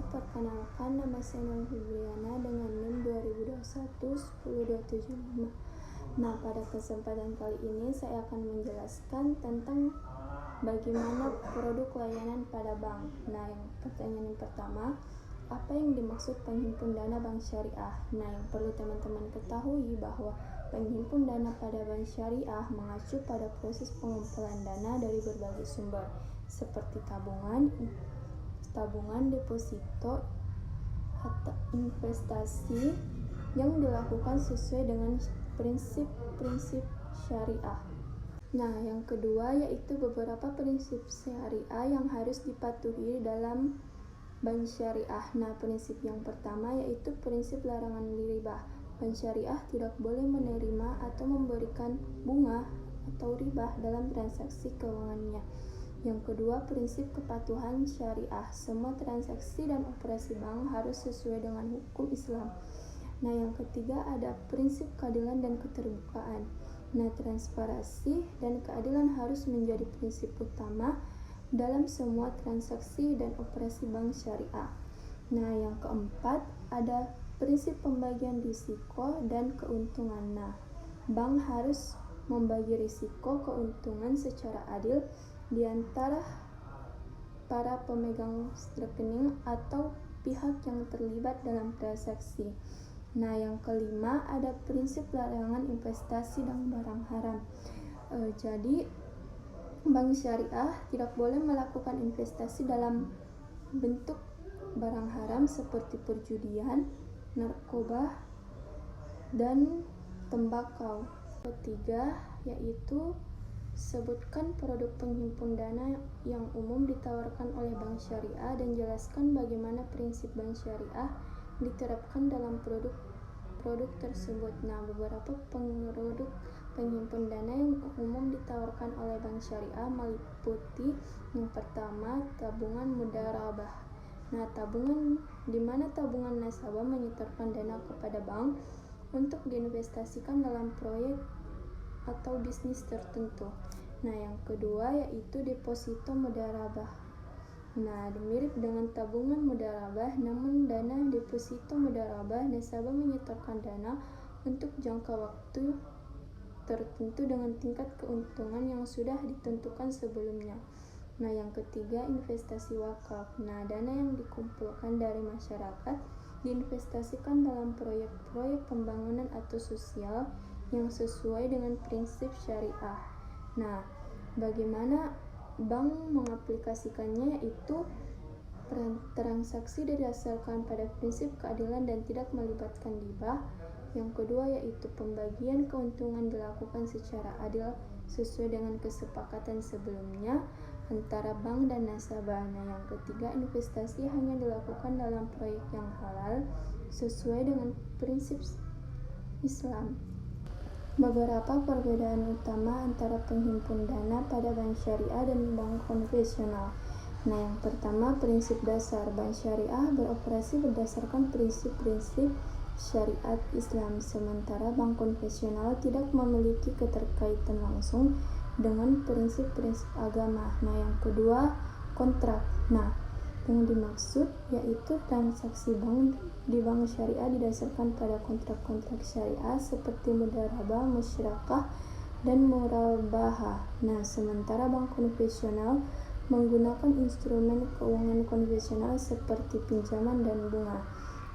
perkenalkan, nama saya Nol Fibriana dengan NIM 2021-10275. Nah, pada kesempatan kali ini saya akan menjelaskan tentang bagaimana produk layanan pada bank. Nah, pertanyaan yang pertama, apa yang dimaksud penghimpun dana bank syariah? Nah, yang perlu teman-teman ketahui bahwa penghimpun dana pada bank syariah mengacu pada proses pengumpulan dana dari berbagai sumber seperti tabungan, deposito, atau investasi yang dilakukan sesuai dengan prinsip-prinsip syariah. Nah, yang kedua yaitu beberapa prinsip syariah yang harus dipatuhi dalam bank syariah. Nah, prinsip yang pertama yaitu prinsip larangan riba. Bank syariah tidak boleh menerima atau memberikan bunga atau riba dalam transaksi keuangannya. Yang kedua, prinsip kepatuhan syariah. Semua transaksi dan operasi bank harus sesuai dengan hukum Islam. Nah, yang ketiga ada prinsip keadilan dan keterbukaan. Nah, transparansi dan keadilan harus menjadi prinsip utama dalam semua transaksi dan operasi bank syariah. Nah, yang keempat ada prinsip pembagian risiko dan keuntungan. Nah, bank harus membagi risiko keuntungan secara adil di antara para pemegang rekening atau pihak yang terlibat dalam transaksi. Nah, yang kelima ada prinsip larangan investasi dan barang haram. Jadi bank syariah tidak boleh melakukan investasi dalam bentuk barang haram seperti perjudian, narkoba, dan tembakau. Ketiga yaitu sebutkan produk penghimpun dana yang umum ditawarkan oleh bank syariah dan jelaskan bagaimana prinsip bank syariah diterapkan dalam produk tersebut. Nah, beberapa produk penghimpun dana yang umum ditawarkan oleh bank syariah meliputi yang pertama, tabungan mudharabah. Nah, tabungan di mana tabungan nasabah menyetorkan dana kepada bank untuk diinvestasikan dalam proyek atau bisnis tertentu. Nah, yang kedua yaitu deposito mudharabah. Nah, mirip dengan tabungan mudharabah, namun dana deposito mudharabah nasabah menyetorkan dana untuk jangka waktu tertentu dengan tingkat keuntungan yang sudah ditentukan sebelumnya. Nah, yang ketiga investasi wakaf. Nah, dana yang dikumpulkan dari masyarakat diinvestasikan dalam proyek-proyek pembangunan atau sosial yang sesuai dengan prinsip syariah. Nah, bagaimana bank mengaplikasikannya yaitu transaksi didasarkan pada prinsip keadilan dan tidak melibatkan riba. Yang kedua yaitu pembagian keuntungan dilakukan secara adil sesuai dengan kesepakatan sebelumnya antara bank dan nasabah. Nah, yang ketiga investasi hanya dilakukan dalam proyek yang halal sesuai dengan prinsip Islam. Beberapa perbedaan utama antara penghimpun dana pada bank syariah dan bank konvensional. Nah, yang pertama prinsip dasar. Bank syariah beroperasi berdasarkan prinsip-prinsip syariat Islam, sementara bank konvensional tidak memiliki keterkaitan langsung dengan prinsip-prinsip agama. Nah, yang kedua kontrak. Nah, yang dimaksud yaitu transaksi bank di bank syariah didasarkan pada kontrak-kontrak syariah seperti mudharabah, musyarakah, dan murabahah. Nah, sementara bank konvensional menggunakan instrumen keuangan konvensional seperti pinjaman dan bunga.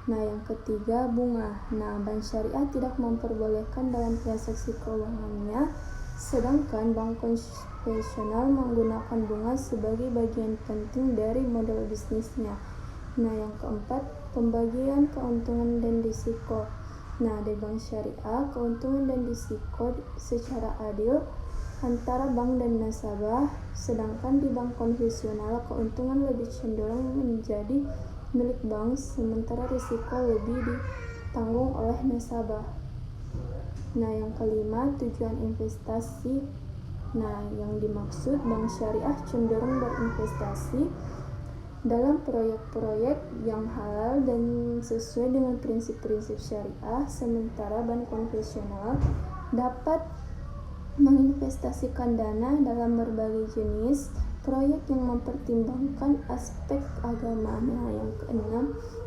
Nah, yang ketiga bunga. Nah, bank syariah tidak memperbolehkan dalam transaksi keuangannya, sedangkan bank konvensional menggunakan bunga sebagai bagian penting dari model bisnisnya. Nah, yang keempat, pembagian keuntungan dan risiko. Nah, di bank syariah, keuntungan dan risiko secara adil antara bank dan nasabah, sedangkan di bank konvensional keuntungan lebih cenderung menjadi milik bank, sementara risiko lebih ditanggung oleh nasabah. Nah, yang kelima, tujuan investasi. Nah, yang dimaksud bank syariah cenderung berinvestasi dalam proyek-proyek yang halal dan sesuai dengan prinsip-prinsip syariah, sementara bank konvensional dapat menginvestasikan dana dalam berbagai jenis proyek yang mempertimbangkan aspek agama. Nah, yang keenam,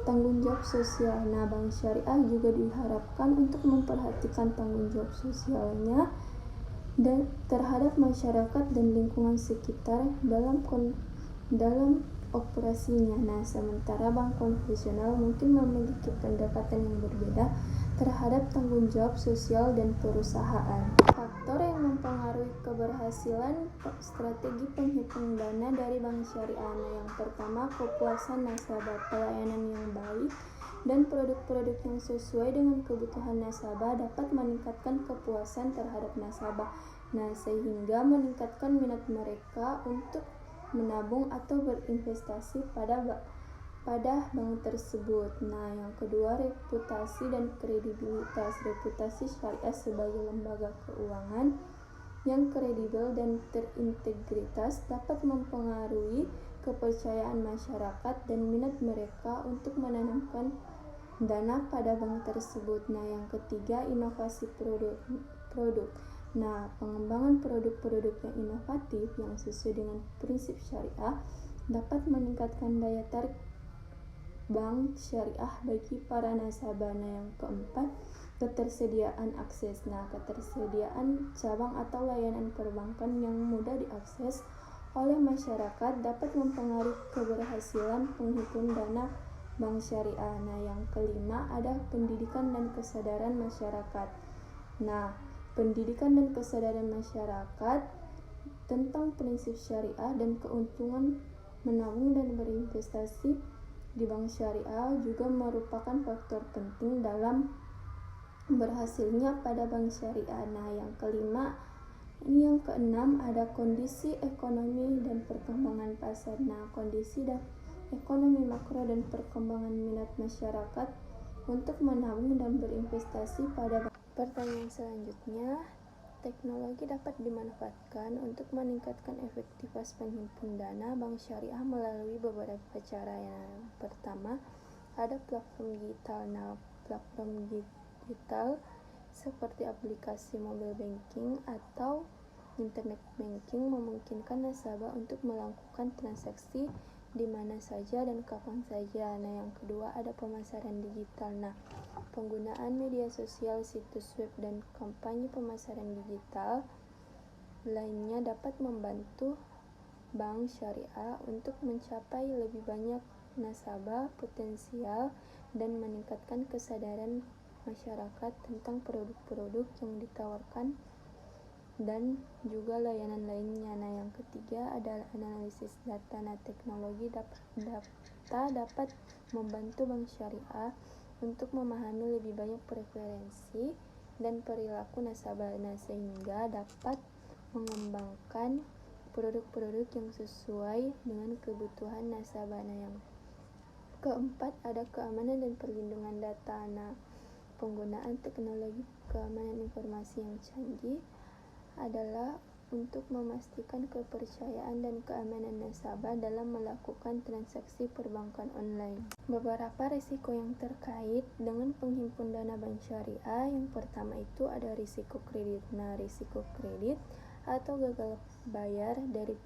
tanggung jawab sosial. Nah, bank syariah juga diharapkan untuk memperhatikan tanggung jawab sosialnya dan terhadap masyarakat dan lingkungan sekitar dalam operasinya. Nah, sementara bank konvensional mungkin memiliki pendekatan yang berbeda terhadap tanggung jawab sosial dan perusahaan. Faktor yang mempengaruhi keberhasilan strategi penghitung dana dari bank syariah. Nah, yang pertama, kepuasan nasabah, pelayanan yang baik dan produk-produk yang sesuai dengan kebutuhan nasabah dapat meningkatkan kepuasan terhadap nasabah. Nah, sehingga meningkatkan minat mereka untuk menabung atau berinvestasi pada bank tersebut. Nah, yang kedua, reputasi dan kredibilitas. Reputasi syariah sebagai lembaga keuangan yang kredibel dan terintegritas dapat mempengaruhi kepercayaan masyarakat dan minat mereka untuk menanamkan dana pada bank tersebut. Nah, yang ketiga, inovasi produk. Nah, pengembangan produk-produk yang inovatif yang sesuai dengan prinsip syariah dapat meningkatkan daya tarik bank syariah bagi para nasabah. Nah, yang keempat, ketersediaan akses. Nah, ketersediaan cabang atau layanan perbankan yang mudah diakses oleh masyarakat dapat mempengaruhi keberhasilan penghimpun dana bank syariah. Nah, yang kelima, ada pendidikan dan kesadaran masyarakat. Nah, pendidikan dan kesadaran masyarakat tentang prinsip syariah dan keuntungan menabung dan berinvestasi di bank syariah juga merupakan faktor penting dalam berhasilnya pada bank syariah. Nah, yang keenam, ada kondisi ekonomi dan perkembangan pasar. Nah, kondisi dan ekonomi makro dan perkembangan minat masyarakat untuk menabung dan berinvestasi pada bank. Pertanyaan selanjutnya, teknologi dapat dimanfaatkan untuk meningkatkan efektivitas penghimpun dana bank syariah melalui beberapa cara. Yang pertama, ada platform digital. Nah, platform digital seperti aplikasi mobile banking atau internet banking memungkinkan nasabah untuk melakukan transaksi di mana saja dan kapan saja. Nah, yang kedua, ada pemasaran digital. Nah, penggunaan media sosial, situs web, dan kampanye pemasaran digital lainnya dapat membantu bank syariah untuk mencapai lebih banyak nasabah potensial dan meningkatkan kesadaran masyarakat tentang produk-produk yang ditawarkan dan juga layanan lainnya. Nah, yang ketiga adalah analisis data. Nah, teknologi data dapat membantu bank syariah untuk memahami lebih banyak preferensi dan perilaku nasabah, sehingga dapat mengembangkan produk-produk yang sesuai dengan kebutuhan nasabah. Nah, yang keempat ada keamanan dan perlindungan data. Nah, penggunaan teknologi keamanan informasi yang canggih adalah untuk memastikan kepercayaan dan keamanan nasabah dalam melakukan transaksi perbankan online. Beberapa risiko yang terkait dengan penghimpun dana bank syariah. Yang pertama itu ada risiko kredit. Nah, risiko kredit atau gagal bayar dari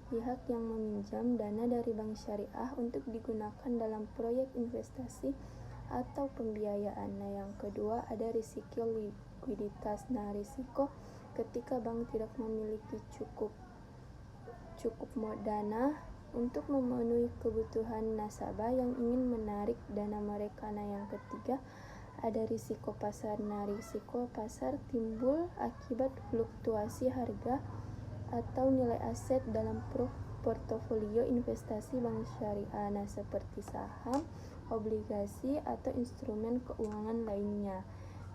pihak yang meminjam dana dari bank syariah untuk digunakan dalam proyek investasi atau pembiayaan. Nah, yang kedua ada risiko likuiditas. Nah, risiko ketika bank tidak memiliki cukup dana untuk memenuhi kebutuhan nasabah yang ingin menarik dana mereka. Nah, yang ketiga ada risiko pasar. Nah, risiko pasar timbul akibat fluktuasi harga atau nilai aset dalam portofolio investasi bank syariah, seperti saham, obligasi, atau instrumen keuangan lainnya.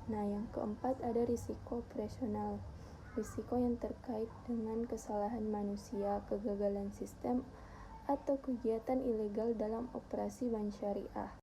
Nah, yang keempat ada risiko operasional. Risiko yang terkait dengan kesalahan manusia, kegagalan sistem, atau kegiatan ilegal dalam operasi bank syariah.